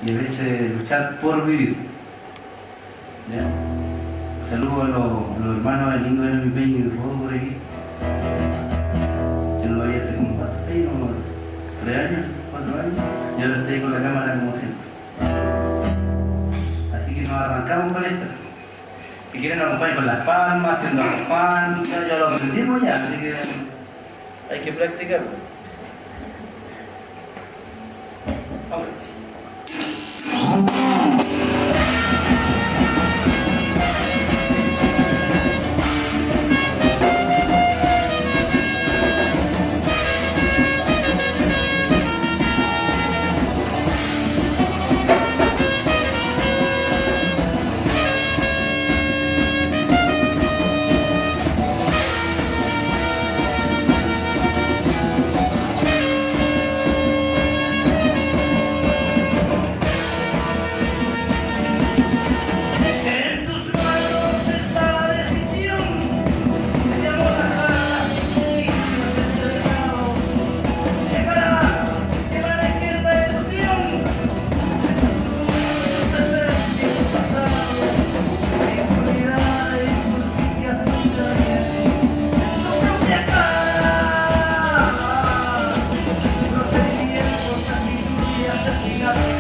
y a veces luchar por vivir. ¿Ya? Saludo a los hermanos del lindo de mi peña y de todo por aquí. Yo no lo había hace como 4 años, 3 años, 4 años, y ahora estoy con la cámara como siempre. Así que nos arrancamos con esto. Si quieren nos acompañen con las palmas, haciendo pan, ya lo aprendimos ya, así que hay que practicarlo. Vamos. Asesinato.